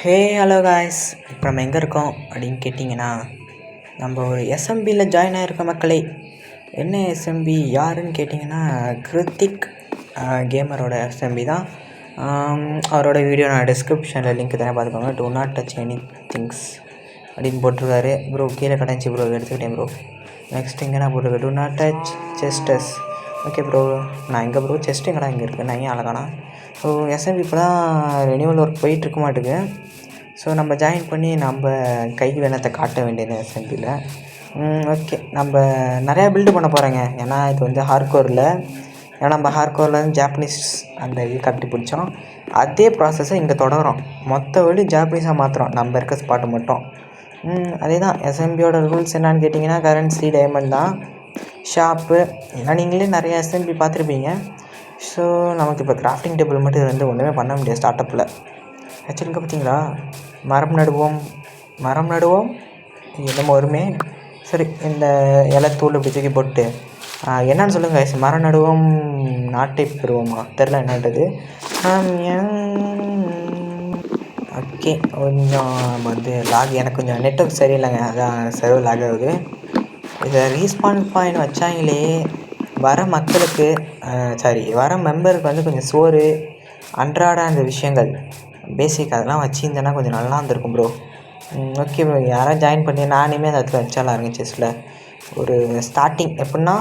Hey hello guys, இப்போ நம்ம எங்கே இருக்கோம் அப்படின்னு கேட்டிங்கன்னா, நம்ம ஒரு எஸ்எம்பியில் ஜாயின் ஆகிருக்க மக்களே. என்ன எஸ்எம்பி யாருன்னு கேட்டிங்கன்னா, கிருத்திக் கேமரோட எஸ்எம்பி தான். அவரோட வீடியோ நான் டிஸ்கிரிப்ஷனில் லிங்க் தானே பார்த்துக்கோங்க. Do not touch any things அப்படின்னு போட்டிருக்காரு ப்ரோ. கீழே கிடச்சி ப்ரோ, எடுத்துக்கிட்டேன் ப்ரோ. நெக்ஸ்ட் எங்கே நான் போட்டிருக்கேன், do not touch chests. Okay bro, நான் எங்கே ப்ரோ செஸ்ட் எங்கடா இங்கே இருக்குது, நான் ஏன் அழகானா. ஸோ எஸ்எம்பி இப்போ தான் ரெனியூவல் ஒர்க் போயிட்டுருக்க மாட்டுக்கு. ஸோ நம்ம ஜாயின் பண்ணி நம்ம கைக்கு வேணத்தை காட்ட வேண்டியது எஸ்எம்பியில். ஓகே, நம்ம நிறையா பில்டு பண்ண போகிறேங்க. ஏன்னா இது வந்து ஹார்ட்கோரில், ஏன்னா நம்ம ஹார்ட்கோரில் ஜாப்பனீஸ் அந்த இது கட்டி பிடிச்சோம். அதே ப்ராசஸை இங்கே தொடரும். மொத்த வழி ஜாப்பனீஸாக மாற்றுறோம் நம்ம இருக்க ஸ்பாட்டு மட்டும். அதே தான் எஸ்எம்பியோட ரூல்ஸ் என்னான்னு கேட்டிங்கன்னா, கரன்சி டைமண்ட் தான், ஷாப்பு. ஏன்னா நீங்களே நிறைய எஸ்எம்பி பார்த்துருப்பீங்க. ஸோ நமக்கு இப்போ கிராஃப்டிங் டேபிள் மட்டும் இருந்து ஒன்றுமே பண்ண முடியாது ஸ்டார்டப்பில். ஆக்சுவலிங்க பார்த்தீங்களா, மரம் நடுவோம் என்னமோ வருமே. சரி, இந்த இலத்தூள் இப்படி தூக்கி போட்டு என்னன்னு சொல்லுங்கள். மரம் நடுவோம் நாட்டை பெறுவோமா, தெரில என்னன்றது. ஓகே, கொஞ்சம் வந்து லாக், எனக்கு கொஞ்சம் நெட்ஒர்க் சரியில்லைங்க, அதான் சர்வர் லாக் ஆகுது. இதை ரீஸ்பான் பாயிண்ட் வச்சாங்களே, வர மக்களுக்கு வர மெம்பருக்கு வந்து கொஞ்சம் சோறு அன்றாட அந்த விஷயங்கள் பேசிக் அதெல்லாம் வச்சுருந்தேன்னா கொஞ்சம் நல்லா இருந்திருக்கும் ப்ரோ. ஓகே ப்ரோ, யாராவது ஜாயின் பண்ணி நானுமே அந்த இடத்துல வச்சாலாம் இருங்க. செஸ்ஸில் ஒரு ஸ்டார்டிங் எப்படின்னா,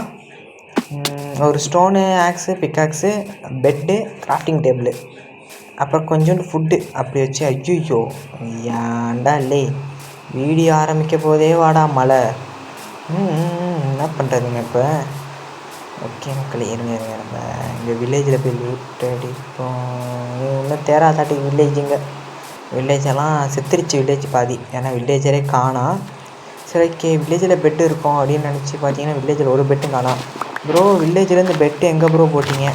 ஒரு stone, axe, pickaxe, bed, crafting table, அப்புறம் கொஞ்சோண்டு ஃபுட்டு அப்படி வச்சு. ஐயோ ஏன்டா இல்லை, வீடியோ ஆரம்பிக்க போதே வாடா மழை. என்ன பண்ணுறதுங்க இப்போ. ஓகே மக்களே, இருங்க நம்ம இங்கே வில்லேஜில் போய் லூட் அடிப்போம். இன்னும் தேராதாட்டி வில்லேஜுங்க, வில்லேஜெல்லாம் செத்துருச்சு. வில்லேஜ் பாதி, ஏன்னா வில்லேஜரே காணோம். சரி ஓகே, வில்லேஜில் பெட்டு இருக்கும் அப்படின்னு நினச்சி பார்த்தீங்கன்னா வில்லேஜில் ஒரு பெட்டும் காணோம் ப்ரோ. வில்லேஜ்லேருந்து பெட்டு எங்கே ப்ரோ போட்டிங்க,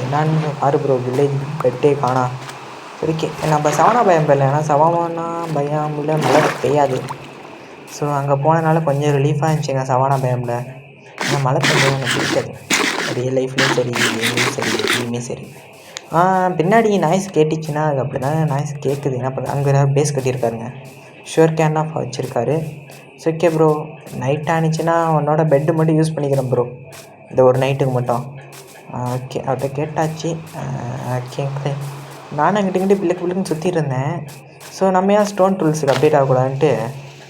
என்னான்னு பாரு ப்ரோ. வில்லேஜ் பெட்டே காணோம். சரி ஓகே, நம்ம சவானா பயம் பெறல, ஏன்னா சவானா பயமில் மழை பெய்யாது. ஸோ அங்கே போனதுனால கொஞ்சம் ரிலீஃபாக இருந்துச்சுங்க சவானா பயமில். ஏன்னா மழை பெய்யாது எனக்கு பிடிக்காது, ரியல் லைஃப்லேயும் சரி, கேம்லேயும் சரி, எதுலேயுமே சரி. பின்னாடி நாய்ஸ் கேட்டுச்சுன்னா அது அப்படி தான் நாய்ஸ் கேட்குது. என்ன பண்ண, அங்கே ஏதாவது பேஸ் கட்டியிருக்காருங்க, ஷுவர் கேன் ஆஃப் வச்சுருக்காரு. ஸோ ஓகே ப்ரோ, நைட் ஆனிச்சுன்னா உன்னோட பெட்டு மட்டும் யூஸ் பண்ணிக்கிறேன் ப்ரோ, இந்த ஒரு நைட்டுக்கு மட்டும். ஓகே, அவர்கிட்ட கேட்டாச்சு. ஓகே, நானும் அங்கிட்டு பிள்ளைக்குன்னு சுற்றிட்டு இருந்தேன். ஸோ நம்ம ஏன் ஸ்டோன் டூல்ஸுக்கு அப்டேட் ஆகக்கூடாதுன்ட்டு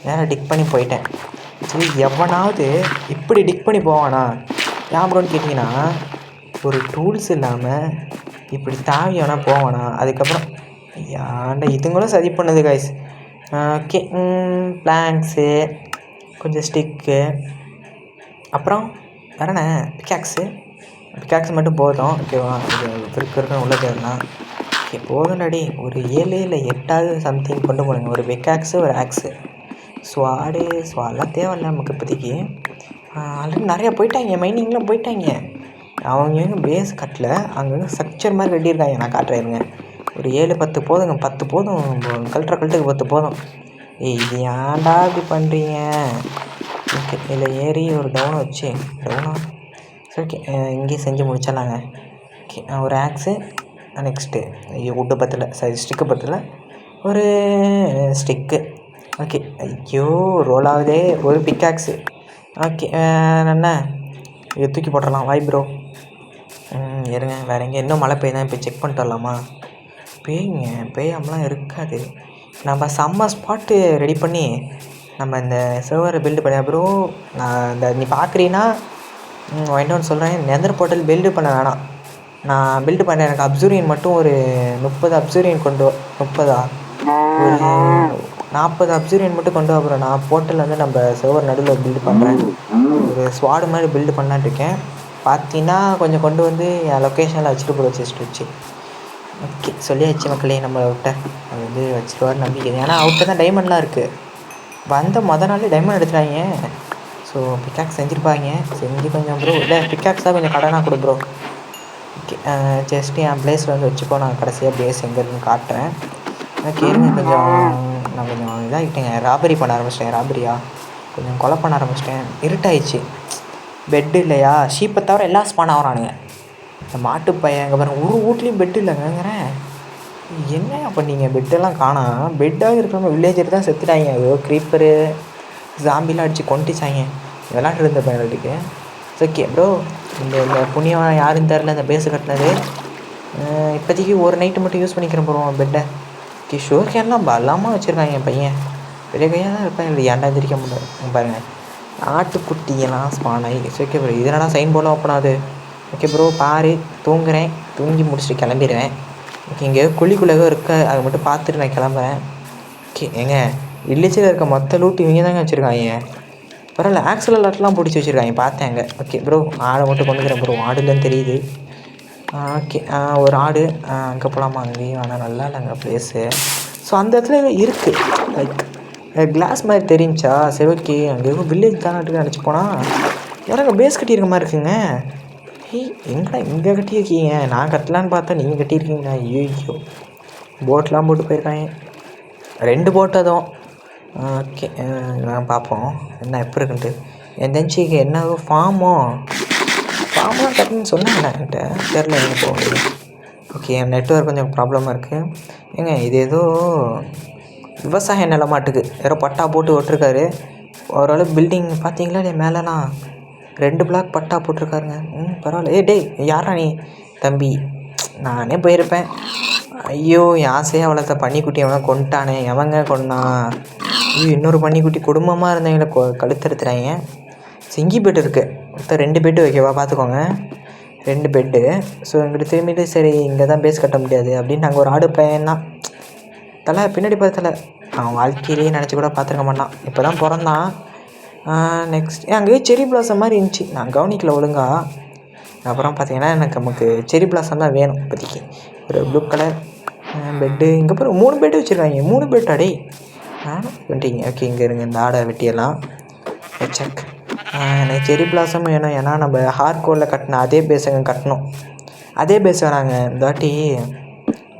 நேராக டிக் பண்ணி போயிட்டேன். சரி, எவனாவது இப்படி டிக் பண்ணி போவானா ஏன் ப்ரோன்னு கேட்டிங்கன்னா, ஒரு டூல்ஸ் இல்லாமல் இப்படி தாவி எவனா போவானா. அதுக்கப்புறம் ஏன்டா இதுங்களும் சதி பண்ணுது காய்ஸ். ஓகே, பிளாங்க்ஸு, கொஞ்சம் ஸ்டிக்கு, அப்புறம் வேறண்ணே பிக்காக்ஸு மட்டும் போதும். ஓகேவா, இது உள்ள போயிடலாம். ஓகே போதும்டாடி, ஒரு 7 இல்லை 8 சம்திங் கொண்டு போடுங்க. ஒரு பிக்காக்ஸு, ஒரு ஆக்ஸு, ஸ்வாடெலாம் தேவையில்லை நமக்கு இப்போதைக்கு. ஆல்ரெடி நிறையா போயிட்டாங்க, மைனிங்லாம் போயிட்டாங்க. அவங்க எங்கே பேஸ் கட்டல, அங்கே ஸ்ட்ரக்சர் மாதிரி கட்டியிருக்காங்க. நான் காட்டுறேங்க, ஒரு 7-10 போதுங்க. 10 போதும், கழட்டுக்கு 10 போதும். இது ஏன்டா இப்படி பண்ணுறீங்க. ஓகே, இதில் ஏறி ஒரு டவுனை சரி ஓகே, இங்கேயும் செஞ்சு முடிச்சிடலாங்க. ஓகே, ஒரு ஆக்ஸு, நெக்ஸ்ட்டு வுட்டு பத்தில், ஸ்டிக்கு பத்தில் ஒரு ஸ்டிக்கு. ஓகே, ஐயோ ரோல் ஆகுதே, ஒரு பிக்காக்ஸு. ஓகே, என்ன இது தூக்கி போட்டுடலாம். வாய் ப்ரோ. இருங்க, வேறு எங்கே இன்னும் மழை பெய்யுதான், இப்போ செக் பண்ணிட்டு வரலாமா. பெய்யாமலாம் இருக்காது. நம்ம செம்ம ஸ்பாட்டு ரெடி பண்ணி நம்ம இந்த சர்வரை பில்டு பண்ண ப்ரோ. நான் இந்த நீ பார்க்குறீன்னா இன்னொன்று சொல்கிறேன், நெதர் போர்ட்டல் பில்டு பண்ண வேணாம். நான் பில்டு பண்ண எனக்கு அப்சூரியன் மட்டும் ஒரு 30 அப்சூரியன் கொண்டு 30 ஒரு 40 அப்சூரியன் மட்டும் கொண்டு வரேன். நான் போர்ட்டல் வந்து நம்ம சர்வர் நடுவில் பில்டு பண்ணுறேன். ஒரு ஸ்வாடு மாதிரி பில்டு பண்ணலான்னு இருக்கேன். பார்த்தீங்கன்னா கொஞ்சம் கொண்டு வந்து என் லொக்கேஷனில் வச்சுட்டு போகிற செஸ்ட் வச்சு. ஓகே, சொல்லியாச்சு மக்களே, நம்மளை விட்ட அது வந்து வச்சுருவார் நம்பிக்கை. ஏன்னா அவர்கிட்ட தான் டைமண்ட்லாம் இருக்குது. வந்த நாளே டைமண்ட் எடுத்துட்டாங்க. ஸோ பிக்காக்ஸ் செஞ்சுருப்பாங்க. செஞ்சு கொஞ்சம் ப்ரோ, இல்லை பிக்காக்ஸ் தான் கொஞ்சம் கடனாக கொடு ப்ரோ. ஓகே, ஜஸ்ட்டு என் பிளேஸில் வந்து வச்சுக்கோ, நான் கடைசியாக பிளேஸ் எங்கே இருக்குன்னு காட்டுறேன். ஓகே, நான் கொஞ்சம் இதாகிட்டேங்க, ராபரி பண்ண ஆரம்பிச்சிட்டேன். கொஞ்சம் கொலை பண்ண ஆரம்பிச்சிட்டேன். இருட்டாயிடுச்சு, பெட்டு இல்லையா, ஷீப்பை தவிர எல்லாம் ஸ்பான் ஆகிறானுங்க. இந்த மாட்டு பையன் எங்கே பாருங்க, ஒரு வீட்லேயும் பெட்டு இல்லைங்கிறேன். என்ன பண்ணீங்க? பெட்டெல்லாம் காணோம். பெட்டாக இருக்கிறவங்க வில்லேஜர் தான் செத்துட்டாங்க. ஏதோ க்ரீப்பரு ஜாம்பிலாம் அடித்து கொண்டுச்சாங்க விளாண்டு இருந்த பையனுக்கு. ஓகே ப்ரோ, இந்த இந்த புண்ணியம் யாருன்னு தெரில இந்த பேஸு கட்டினது. இப்போதைக்கு ஒரு நைட்டு மட்டும் யூஸ் பண்ணிக்கிறேன் ப்ரோ பெட்டை. ஓகே ஷோர் கேன்லாம் பலமாக வச்சுருக்காங்க என் பையன். பெரிய கையாக தான் இருப்பேன். இல்லை ஏன்டா திரிக்க முடியாது பாருங்கள். ஆட்டுக்குட்டியெல்லாம் ஸ்பான் ஆகி ஓகே ப்ரோ. இது என்னடா சைன் போர்டெலாம் ஓப்பன் ஆகுது. ஓகே ப்ரோ பாரு, தூங்குறேன். தூங்கி முடிச்சுட்டு கிளம்பிடுவேன். ஓகே இங்கே குழிக்குள்ளே இருக்க அதை மட்டும் பார்த்துட்டு நான் கிளம்புறேன். ஓகே ஏங்க வில்லேஜில் இருக்க மொத்த லூட்டு இவங்க தாங்க வச்சுருக்காங்க. பரவாயில்ல, ஆக்சல் லாட்லாம் பிடிச்சி வச்சுருக்காங்க பார்த்தேங்க. ஓகே ப்ரோ ஆடை மட்டும் கொண்டுக்கிறேன் ப்ரோ. ஆடு இல்லைன்னு தெரியுது. ஓகே ஒரு ஆடு அங்கே போகலாமா? அங்கேயும் ஆனால் நல்லா இல்லைங்க ப்ளேஸு. ஸோ அந்த இடத்துல இருக்குது லைக் கிளாஸ் மாதிரி தெரிஞ்சா சரி ஓகே அங்கே எதுவும் வில்லேஜ் தானே நினச்சி போனால் யாராங்க பேஸ் கட்டியிருக்க மாதிரி இருக்குங்க. எங்கடா இங்கே கட்டியிருக்கீங்க? நான் கட்டலான்னு பார்த்தா நீங்கள் கட்டியிருக்கீங்களா? ஐயோ போட்லாம் போட்டு போயிருக்காங்க. 2 போட்டு அதுவும். ஓகே நான் பார்ப்போம் என்ன எப்போ இருக்குன்ட்டு. என் தெரிஞ்சிக்கு என்ன ஃபார்மாக கட்டணுன்னு சொன்னாங்க என்கிட்ட. தெரில எங்கே போகுது. ஓகே என் நெட்ஒர்க் கொஞ்சம் ப்ராப்ளமாக இருக்குது. ஏங்க இது ஏதோ விவசாய நிலமாட்டுக்கு யாரோ பட்டா போட்டு விட்டுருக்காரு. ஓரளவு பில்டிங் பார்த்தீங்களா இல்லையா? மேலெலாம் 2 பிளாக் பட்டா போட்டிருக்காருங்க. பரவாயில்ல. டேய் யாரா நீ? தம்பி நானே போயிருப்பேன். ஐயோ என் ஆசையாக வளர்த்த பன்னிக்குட்டி எவனா கொண்டுட்டானே. எவங்க கொண்டான்? ஐயோ இன்னொரு பன்னிக்குட்டி குடும்பமாக இருந்தவங்கள கழுத்தெடுத்துறாங்க. சிங்கி பெட் இருக்குது. மொத்தம் 2 பெட்டு வைக்கவா பார்த்துக்கோங்க. 2 பெட்டு. ஸோ எங்கிட்ட திரும்பிட்டு சரி இங்கே தான் பேஸ் கட்ட முடியாது அப்படின்னு நாங்கள் ஒரு ஆடு பையன்தான். தலை பின்னாடி பார்த்தல அவன் வாழ்க்கையிலேயே நினச்சி கூட பார்த்துருக்க மாட்டான். இப்போ தான் பிறந்தான். நெக்ஸ்ட் அங்கேயே செரி பிளாசம் மாதிரி இருந்துச்சு. நான் கவனிக்கல ஒழுங்கா. அப்புறம் பார்த்தீங்கன்னா நமக்கு செரி பிளாசம் தான் வேணும் இப்போதைக்கு. ஒரு ப்ளூ கலர் பெட்டு. இங்கே அப்புறம் 3 பெட்டு வச்சுருக்காங்க. 3 பெட் அடே பண்ணிட்டீங்க. ஓகே இங்கே இருங்க இந்த ஆடை வெட்டியெல்லாம் செக். எனக்கு செரி பிளாசம் வேணும். ஏன்னா நம்ம ஹார்ட்கோரில் கட்டின அதே பேஸுங்க கட்டணும். அதே பேஸ் வேணாங்க இந்த வாட்டி.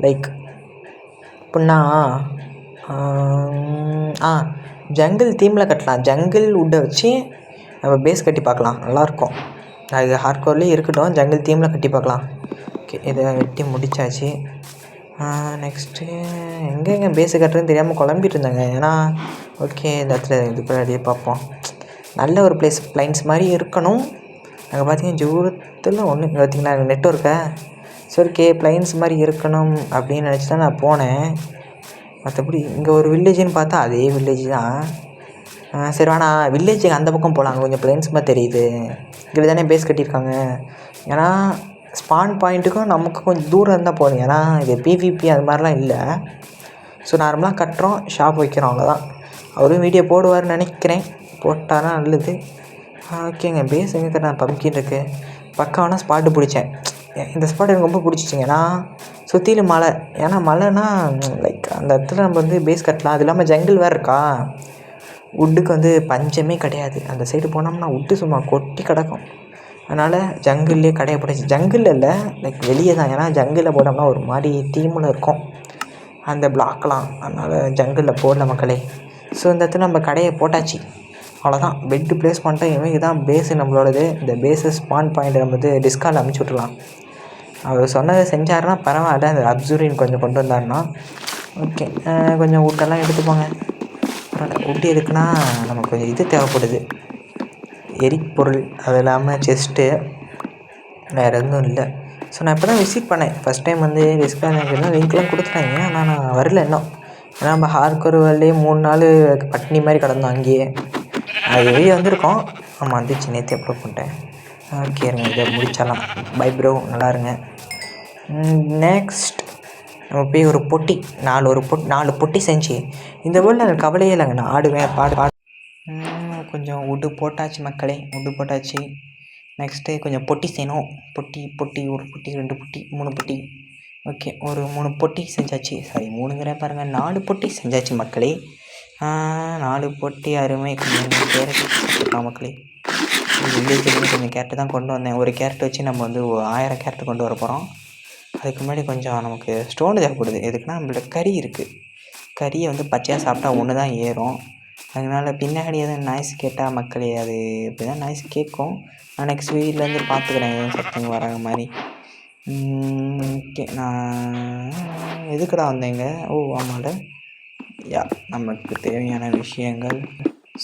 லைக் எப்படின்னா ஜங்கிள் தீமில் கட்டலாம். ஜங்கிள் உட்டை வச்சு நம்ம பேஸ் கட்டி பார்க்கலாம், நல்லாயிருக்கும். அது ஹார்ட்கோர்லேயே இருக்கட்டும், ஜங்கிள் தீமில் கட்டி பார்க்கலாம். ஓகே இதை வெட்டி முடித்தாச்சு. நெக்ஸ்ட்டு எங்கெங்கே பேஸு கட்டுறதுன்னு தெரியாமல் குழம்பிட்டு இருந்தாங்க. ஏன்னா ஓகே இந்த இடத்துல இது அப்படியே பார்ப்போம். நல்ல ஒரு பிளேஸ் ப்ளைன்ஸ் மாதிரி இருக்கணும். அங்கே பார்த்தீங்கன்னா தூரத்தில் ஒன்று இங்கே பார்த்திங்கன்னா நெட்ஒர்க்கை சரி ஓகே ப்ளைன்ஸ் மாதிரி இருக்கணும் அப்படின்னு நினச்சி தான் நான் போனேன். மற்றபடி இங்கே ஒரு வில்லேஜுன்னு பார்த்தா அதே வில்லேஜ் தான். சரி வேணா வில்லேஜுக்கு அந்த பக்கம் போகலாம். அங்கே கொஞ்சம் ப்ளைன்ஸ் மாதிரி தெரியுது. இப்படி தானே பேஸ் கட்டியிருக்காங்க. ஏன்னா ஸ்பான் பாயிண்ட்டுக்கும் நமக்கு கொஞ்சம் தூரம் இருந்தால் போதும். ஏன்னா இது பிவிபி அது மாதிரிலாம் இல்லை. ஸோ நார்மலாக கட்டுறோம், ஷாப் வைக்கிறோம், அவ்வளோதான். அவரும் வீடியோ போடுவார்னு நினைக்கிறேன். போட்டானா நல்லது. ஓகேங்க பேஸ் எங்கே நான் பம்கின் இருக்குது பக்காவான ஸ்பாட்டு பிடிச்சேன். இந்த ஸ்பாட் எனக்கு ரொம்ப பிடிச்சிச்சிங்க. ஏன்னா சுற்றிலும் மலை. ஏன்னா மலைனா லைக் அந்த இடத்துல நம்ம வந்து பேஸ் கட்டலாம். அது இல்லாமல் ஜங்கிள் வேறு இருக்கா. வுட்டுக்கு வந்து பஞ்சமே கிடையாது. அந்த சைடு போனோம்னா வுட்டு சும்மா கொட்டி கிடக்கும். அதனால் ஜங்கிள்லேயே கடையை போட்டுச்சு. ஜங்கிள் இல்லை லைக் வெளியே தான். ஏன்னா ஜங்கிளில் போட்டோம்னா ஒரு மாதிரி தீமுன்னு இருக்கும் அந்த பிளாக்லாம். அதனால் ஜங்கிளில் போடல மக்களே. ஸோ இந்த இடத்துல நம்ம கடையை போட்டாச்சு, அவ்வளோதான். பெட்டு ப்ளேஸ் பண்ணிட்டோம். இவங்க தான் பேஸு நம்மளோடது. இந்த பேஸு ஸ்பான் பாயிண்ட் நம்ம வந்து டிஸ்கால் அமுச்சு விட்ருலாம். அவர் சொன்னதை செஞ்சாருன்னா பரவாயில்ல. அந்த அப்சூரின் கொஞ்சம் கொண்டு வந்தாருன்னா ஓகே. கொஞ்சம் வுட்டெல்லாம் எடுத்துப்போங்க. பரவாயில்ல. வுட்டு எதுக்குன்னா நமக்கு கொஞ்சம் இது தேவைப்படுது, எரிபொருள். அது இல்லாமல் செஸ்ட்டு, வேறு எதுவும் இல்லை. ஸோ நான் இப்போ தான் விசிட் பண்ணேன் ஃபஸ்ட் டைம் வந்து டிஸ்கால். எனக்கு லிங்க்லாம் கொடுத்துட்டாங்க ஆனால் நான் வரல இன்னும். ஏன்னா நம்ம ஹார்ட்கோர் வேலையே 3 நாள் பட்னி மாதிரி கிடந்தோம் அங்கேயே. அது வெளியே வந்திருக்கோம். ஆமாம் வந்துச்சு, நேற்று அப்லோட் பண்ணிட்டேன். ஓகே இருங்க இதை முடிச்சிடலாம். பை ப்ரோ, நல்லா இருங்க. நெக்ஸ்ட் நம்ம போய் ஒரு பொட்டி 4 பொட்டி செஞ்சு இந்த வேர்ல்டில் எனக்கு கவலையே இல்லைங்க. நான் ஆடுவேன் பாடு. கொஞ்சம் வுட்டு போட்டாச்சு மக்களே, வுட்டு போட்டாச்சு. நெக்ஸ்ட்டு கொஞ்சம் பொட்டி செய்யணும். பொட்டி 1 பொட்டி 2 பொட்டி 3 பொட்டி. ஓகே ஒரு 3 பொட்டி செஞ்சாச்சு. சாரி 3ங்கிற பாருங்கள், 4 பொட்டி செஞ்சாச்சு மக்களே. 4 பொட்டி அருமை. கொஞ்சம் கேரட் சாப்பிட்லாம் மக்களே. வில்லேஜ்லேருந்து கொஞ்சம் கேரட்டு தான் கொண்டு வந்தேன். ஒரு கேரட் வச்சு நம்ம வந்து 1000 கேரட் கொண்டு வர போகிறோம். அதுக்கு முன்னாடி கொஞ்சம் நமக்கு ஸ்டோன் தேவைப்படுது. எதுக்குன்னா நம்மள்ட்ட கறி இருக்குது. கறியை வந்து பச்சையாக சாப்பிட்டா ஒன்று தான் ஏறும். அதனால் பின்னாடி எதுவும் நாய்ஸ் கேட்டால் மக்களே அது இப்படி தான் நாய்ஸ் கேட்கும். நான் நெக்ஸ்ட் வீடியோலேருந்து பார்த்துக்கிறேன் எதுவும் சத்தங்க வராத மாதிரி. ஓகே. நான் எதுக்குடா வந்தேங்க? ஓ ஆமால. நமக்கு தேவையான விஷயங்கள்.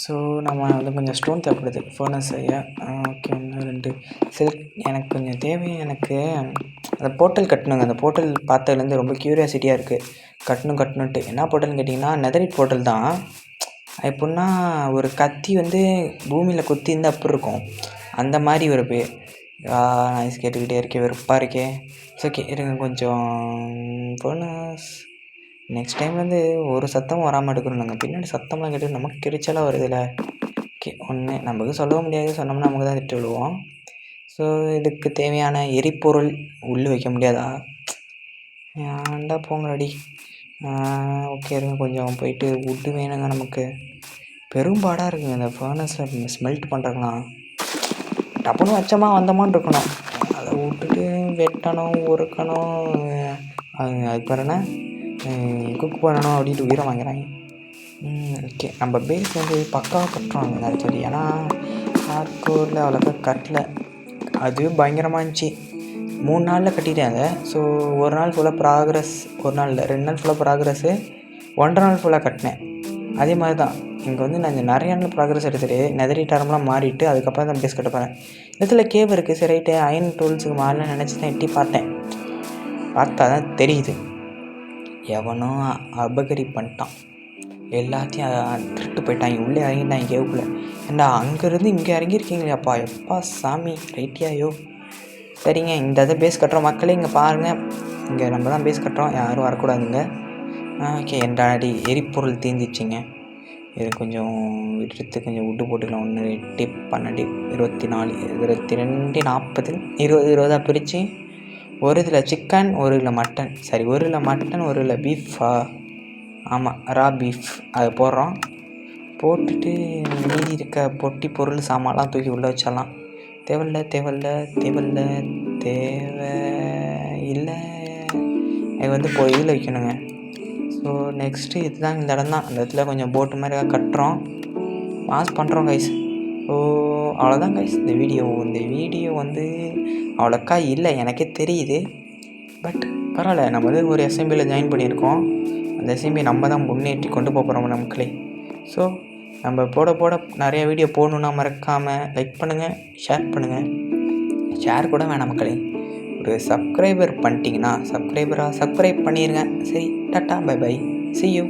ஸோ நம்ம வந்து கொஞ்சம் ஸ்டோன் தேவைப்படுது ஃபர்னஸ் செய்ய. ஓகே 1 2 சில்க் எனக்கு கொஞ்சம் தேவை. எனக்கு அந்த போர்ட்டல் கட்டணுங்க. அந்த போர்ட்டல் பார்த்ததுலேருந்து ரொம்ப க்யூரியாசிட்டியாக இருக்குது. கட்டணுன்ட்டு. என்ன போர்ட்டல்னு கேட்டிங்கன்னா நெதரிட் போர்ட்டல் தான். எப்புடின்னா ஒரு கத்தி வந்து பூமியில் குத்தியிருந்தா எப்படி இருக்கும் அந்த மாதிரி ஒரு நாய்ஸ் கேட்டுக்கிட்டே இருக்கே, வெறுப்பாக இருக்கே. ஓகே இருங்க கொஞ்சம் ஃபர்னஸ். நெக்ஸ்ட் டைம் வந்து ஒரு சத்தமும் வராமல் எடுக்கணும். நாங்கள் பின்னாடி சத்தமாக கேட்டு நமக்கு கிரிச்சலாக வருதுல்ல. ஓகே ஒன்று நமக்கு சொல்லவும் முடியாது, சொன்னோம்னா நமக்கு தான் திட்டு விழுவோம். ஸோ இதுக்கு தேவையான எரிபொருள் உள்ளே வைக்க முடியாதா? ஏன்டா போங்கடி. ஓகே இருங்க கொஞ்சம் போயிட்டு வுட்டு வேணுங்க. நமக்கு பெரும்பாடாக இருக்குங்க இந்த ஃபர்னஸில் ஸ்மெல்ட் பண்ணுறதுலாம். டப்புன்னு வச்சோமா வந்தோமான்னு இருக்கணும். அதை விட்டுட்டு வெட்டணும், உருக்கணும், அதுக்கு பேர் என்ன குக் பண்ணணும் அப்படின்ட்டு உயிரை வாங்குறாங்க. ஓகே நம்ம பேஸ் வந்து பக்காவாக கட்டுறோம் ஆக்சுவலி. ஏன்னா ஹார்ட்கோரில் அவ்வளோக்கா கட்டல. அதுவே பயங்கரமாக இருந்துச்சு. 3 நாளில் கட்டிட்டேன் அதை. ஸோ ஒரு நாள் ஃபுல்லாக ப்ராக்ரஸ், ஒரு நாள் இல்லை 2 நாள் ஃபுல்லாக ப்ராக்ரஸ்ஸு, 1.5 நாள் ஃபுல்லாக கட்டினேன். அதே மாதிரி தான் இங்கே வந்து நான் நிறைய நாள் ப்ராக்ரஸ் எடுத்துகிட்டு நெதரிட் ஆரம்லாம் மாறிட்டு அதுக்கப்புறம் தான் பேஸ் கட்ட போகிறேன். இதில் கேவ் இருக்குது. சரி ரைட்டு அயன் டூல்ஸுக்கு மாறலாம் நினச்சி தான் எட்டி பார்த்தேன். பார்த்தா தான் தெரியுது எவனோ அபகரி பண்ணிட்டான். எல்லாத்தையும் திருட்டு போயிட்டாங்க. உள்ளே இறங்கிட்டாங்க கேவுக்குள்ளே. ஏண்டா அங்கேருந்து இங்கே இறங்கியிருக்கீங்களேப்பா, எப்பா சாமி ரைட்டியாயோ. சரிங்க இந்த இதை பேஸ் கட்டுறோம் மக்களே. இங்கே பாருங்கள், இங்கே நம்ம தான் பேஸ் கட்டுறோம், யாரும் வரக்கூடாதுங்க. ஓகே என்டாடி எரிபொருள் தீர்ந்துச்சிங்க. இது கொஞ்சம் எடுத்து கொஞ்சம் விட்டு போட்டுக்கலாம். 1 8 12 24 22 40 20 பிரித்து ஒரு இதில் சிக்கன், ஒரு இதில் மட்டன். சரி ஒரு இதில் மட்டன், ஒரு இதில் பீஃபா. ஆமாம் ரா பீஃப். அதை போடுறோம். போட்டுட்டு மீதி இருக்க பொட்டி பொருள் சாமான்லாம் தூக்கி உள்ளே வச்சிடலாம். தேவையில்லை இல்லை. இது வந்து இப்போ இதில் வைக்கணுங்க. ஸோ நெக்ஸ்ட்டு இதுதான் இந்த இடம் தான். அந்த இடத்துல கொஞ்சம் போட்டு மாதிரி கட்டுறோம், பாஸ் பண்ணுறோம் கைஸ். ஸோ அவ்வளோதான் கைஸ் இந்த வீடியோ வந்து அவ்வளோக்கா இல்லை எனக்கே தெரியுது. பட் பரவாயில்ல, நம்ம வந்து ஒரு எஸ்எம்பியில் ஜாயின் பண்ணியிருக்கோம். அந்த எஸ்எம்பி நம்ம தான் முன்னேற்றி கொண்டு போகிறோம் மக்களே. ஸோ நம்ம போட நிறைய வீடியோ போடணுன்னா மறக்காமல் லைக் பண்ணுங்கள், ஷேர் பண்ணுங்கள். ஷேர் கூட வேணாம் மக்களே, ஒரு சப்ஸ்கிரைபர் பண்ணிட்டீங்கன்னா சப்ஸ்கிரைப் பண்ணிடுங்க. சரி tata bye bye, see you.